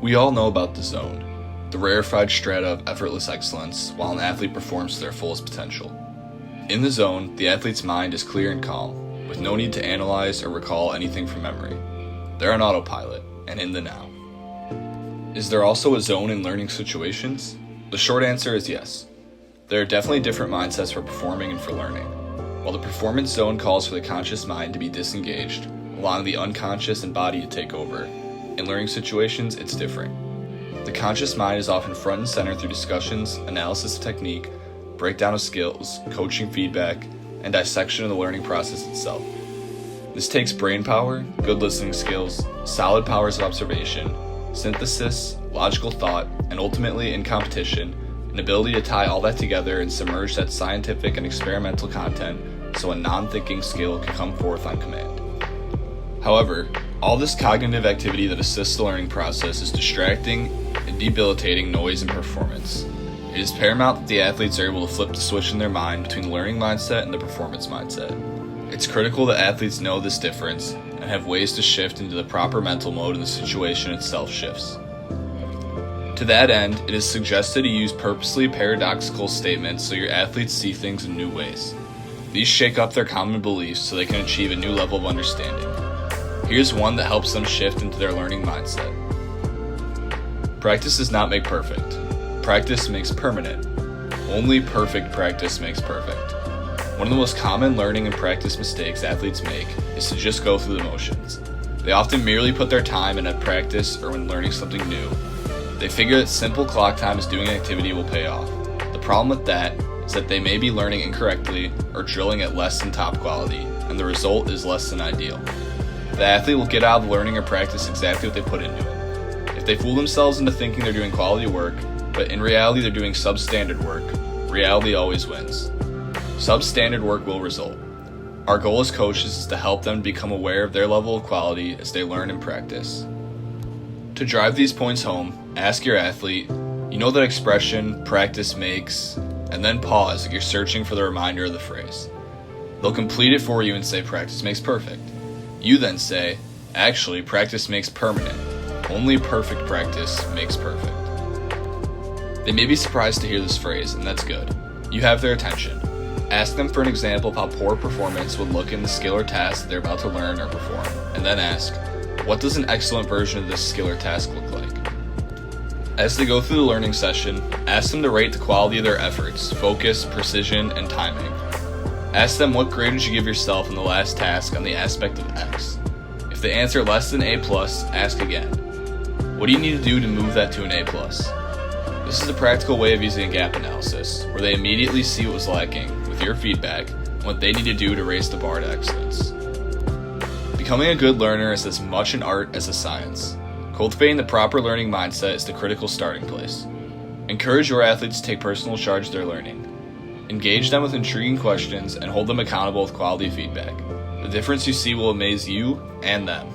We all know about the zone, the rarefied strata of effortless excellence while an athlete performs to their fullest potential. In the zone, the athlete's mind is clear and calm, with no need to analyze or recall anything from memory. They're on autopilot and in the now. Is there also a zone in learning situations? The short answer is yes. There are definitely different mindsets for performing and for learning. While the performance zone calls for the conscious mind to be disengaged, allowing the unconscious and body to take over, in learning situations, it's different. The conscious mind is often front and center through discussions, analysis of technique, breakdown of skills, coaching feedback, and dissection of the learning process itself. This takes brain power, good listening skills, solid powers of observation, synthesis, logical thought, and ultimately, in competition, an ability to tie all that together and submerge that scientific and experimental content so a non-thinking skill can come forth on command. However, all this cognitive activity that assists the learning process is distracting and debilitating noise and performance. It is paramount that the athletes are able to flip the switch in their mind between the learning mindset and the performance mindset. It's critical that athletes know this difference and have ways to shift into the proper mental mode when the situation itself shifts. To that end, it is suggested to use purposely paradoxical statements so your athletes see things in new ways. These shake up their common beliefs so they can achieve a new level of understanding. Here's one that helps them shift into their learning mindset. Practice does not make perfect. Practice makes permanent. Only perfect practice makes perfect. One of the most common learning and practice mistakes athletes make is to just go through the motions. They often merely put their time in at practice or when learning something new. They figure that simple clock time as doing an activity will pay off. The problem with that is that they may be learning incorrectly or drilling at less than top quality, and the result is less than ideal. The athlete will get out of learning or practice exactly what they put into it. If they fool themselves into thinking they're doing quality work, but in reality they're doing substandard work, reality always wins. Substandard work will result. Our goal as coaches is to help them become aware of their level of quality as they learn and practice. To drive these points home, ask your athlete, you know that expression, practice makes, and then pause if you're searching for the reminder of the phrase. They'll complete it for you and say practice makes perfect. You then say, actually, practice makes permanent. Only perfect practice makes perfect. They may be surprised to hear this phrase, and that's good. You have their attention. Ask them for an example of how poor performance would look in the skill or task that they're about to learn or perform, and then ask, what does an excellent version of this skill or task look like? As they go through the learning session, ask them to rate the quality of their efforts, focus, precision, and timing. Ask them what grade would you give yourself in the last task on the aspect of X. If they answer less than A+, ask again. What do you need to do to move that to an A+? This is a practical way of using a gap analysis, where they immediately see what was lacking with your feedback and what they need to do to raise the bar to excellence. Becoming a good learner is as much an art as a science. Cultivating the proper learning mindset is the critical starting place. Encourage your athletes to take personal charge of their learning. Engage them with intriguing questions and hold them accountable with quality feedback. The difference you see will amaze you and them.